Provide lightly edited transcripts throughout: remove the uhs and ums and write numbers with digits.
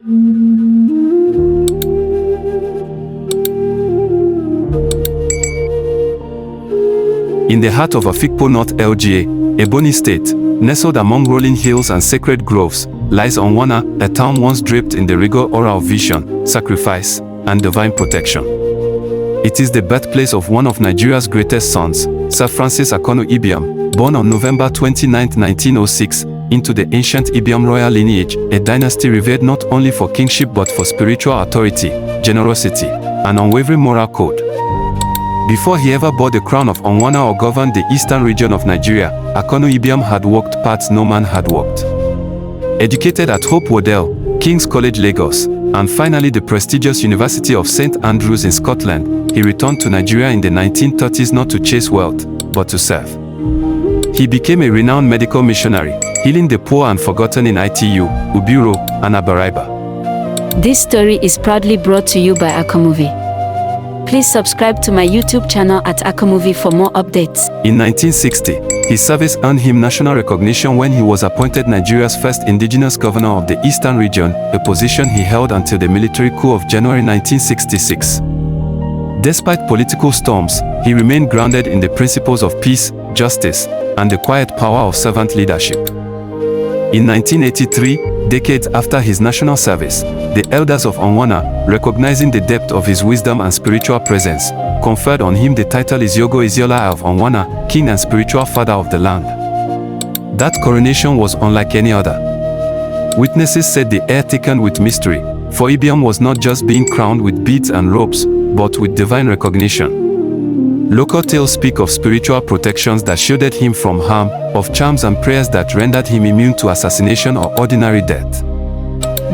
In the heart of Afikpo North LGA, Ebonyi State, nestled among rolling hills and sacred groves, lies Unwana, a town once draped in the regal aura of vision, sacrifice, and divine protection. It is the birthplace of one of Nigeria's greatest sons, Sir Akanu Ibiam, born on November 29, 1906, into the ancient Ibiam royal lineage, a dynasty revered not only for kingship but for spiritual authority, generosity, and unwavering moral code. Before he ever bore the crown of Unwana or governed the eastern region of Nigeria, Akanu Ibiam had walked paths no man had walked. Educated at Hope Waddell, King's College Lagos, and finally the prestigious University of St. Andrews in Scotland, he returned to Nigeria in the 1930s not to chase wealth, but to serve. He became a renowned medical missionary, healing the poor and forgotten in ITU, Ubiro, and Abariba. This story is proudly brought to you by Akaamovie. Please subscribe to my YouTube channel at Akaamovie for more updates. In 1960, his service earned him national recognition when he was appointed Nigeria's first indigenous governor of the Eastern region, a position he held until the military coup of January 1966. Despite political storms, he remained grounded in the principles of peace, justice, and the quiet power of servant leadership. In 1983, decades after his national service, the elders of Unwana, recognizing the depth of his wisdom and spiritual presence, conferred on him the title Iziogo Iziola of Unwana, king and spiritual father of the land. That coronation was unlike any other. Witnesses said the air thickened with mystery, for Ibiam was not just being crowned with beads and robes, but with divine recognition. Local tales speak of spiritual protections that shielded him from harm, of charms and prayers that rendered him immune to assassination or ordinary death.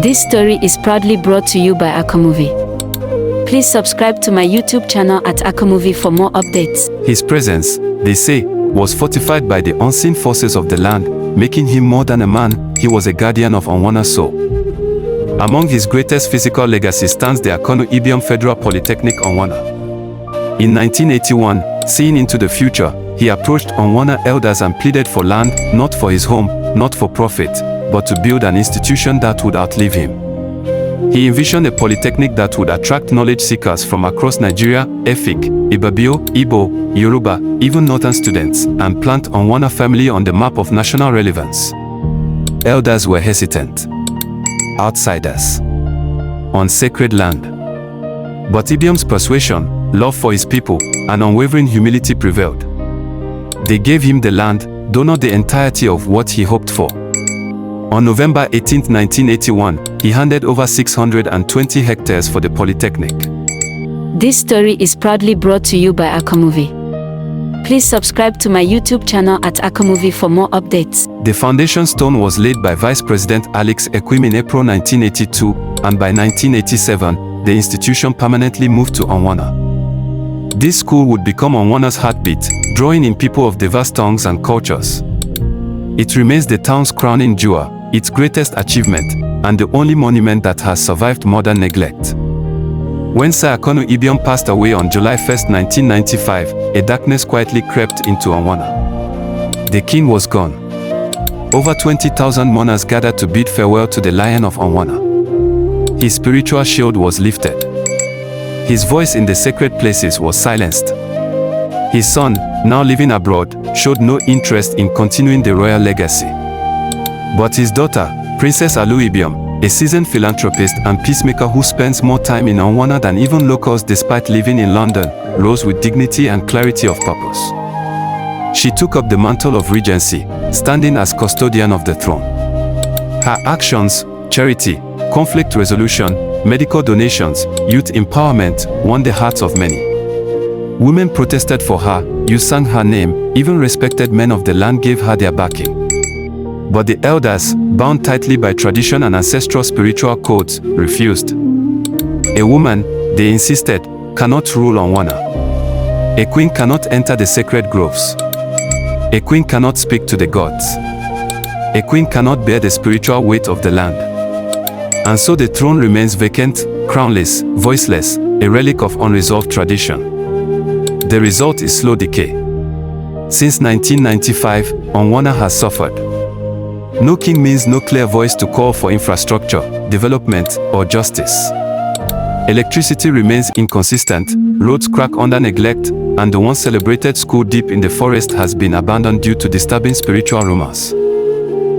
This story is proudly brought to you by Akaamovie. Please subscribe to my YouTube channel at Akaamovie for more updates. His presence, they say, was fortified by the unseen forces of the land, making him more than a man, he was a guardian of Unwana's soul. Among his greatest physical legacy stands the Akanu Ibiam Federal Polytechnic Unwana. In 1981, seeing into the future, he approached Unwana elders and pleaded for land, not for his home, not for profit, but to build an institution that would outlive him. He envisioned a polytechnic that would attract knowledge seekers from across Nigeria, Efik, Ibibio, Igbo, Yoruba, even northern students, and plant Unwana family on the map of national relevance. Elders were hesitant. Outsiders. On sacred land. But Ibiam's persuasion, love for his people, and unwavering humility prevailed. They gave him the land, though not the entirety of what he hoped for. On November 18, 1981, he handed over 620 hectares for the Polytechnic. This story is proudly brought to you by Akaamovie. Please subscribe to my YouTube channel at Akaamovie for more updates. The foundation stone was laid by Vice President Alex Ekwim in April 1982, and by 1987, the institution permanently moved to Unwana. This school would become Unwana's heartbeat, drawing in people of diverse tongues and cultures. It remains the town's crowning jewel, its greatest achievement, and the only monument that has survived modern neglect. When Sir Akanu Ibiam passed away on July 1, 1995, a darkness quietly crept into Unwana. The king was gone. Over 20,000 mourners gathered to bid farewell to the Lion of Unwana. His spiritual shield was lifted. His voice in the sacred places was silenced. His son, now living abroad, showed no interest in continuing the royal legacy. But his daughter, Princess Aluu Ibiam, a seasoned philanthropist and peacemaker who spends more time in Unwana than even locals despite living in London, rose with dignity and clarity of purpose. She took up the mantle of regency, standing as custodian of the throne. Her actions, charity, conflict resolution, medical donations, youth empowerment, won the hearts of many. Women protested for her, you sang her name, even respected men of the land gave her their backing. But the elders, bound tightly by tradition and ancestral spiritual codes, refused. A woman, they insisted, cannot rule Unwana. A queen cannot enter the sacred groves. A queen cannot speak to the gods. A queen cannot bear the spiritual weight of the land. And so the throne remains vacant, crownless, voiceless, a relic of unresolved tradition. The result is slow decay. Since 1995, Unwana has suffered. No king means no clear voice to call for infrastructure, development, or justice. Electricity remains inconsistent, roads crack under neglect, and the once celebrated school deep in the forest has been abandoned due to disturbing spiritual rumors.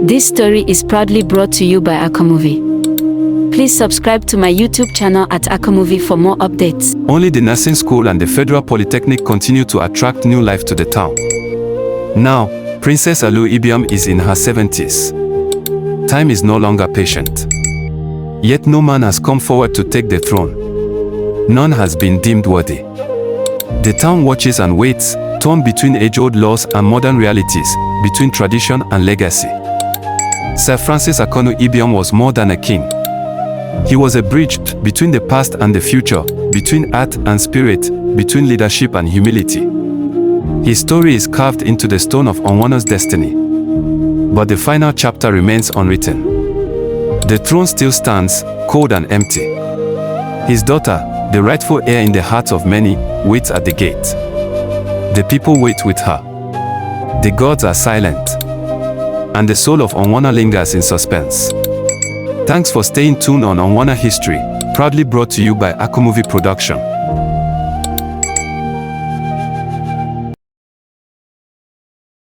This story is proudly brought to you by Akaamovie. Please subscribe to my YouTube channel at Akaamovie for more updates. Only the nursing school and the Federal Polytechnic continue to attract new life to the town. Now, Princess Aluu Ibiam is in her 70s. Time is no longer patient. Yet no man has come forward to take the throne. None has been deemed worthy. The town watches and waits, torn between age-old laws and modern realities, between tradition and legacy. Sir Akanu Ibiam was more than a king. He was a bridge between the past and the future, between art and spirit, between leadership and humility. His story is carved into the stone of Unwana's destiny. But the final chapter remains unwritten. The throne still stands, cold and empty. His daughter, the rightful heir in the hearts of many, waits at the gate. The people wait with her. The gods are silent. And the soul of Unwana lingers in suspense. Thanks for staying tuned on Unwana History, proudly brought to you by Akaamovie Production.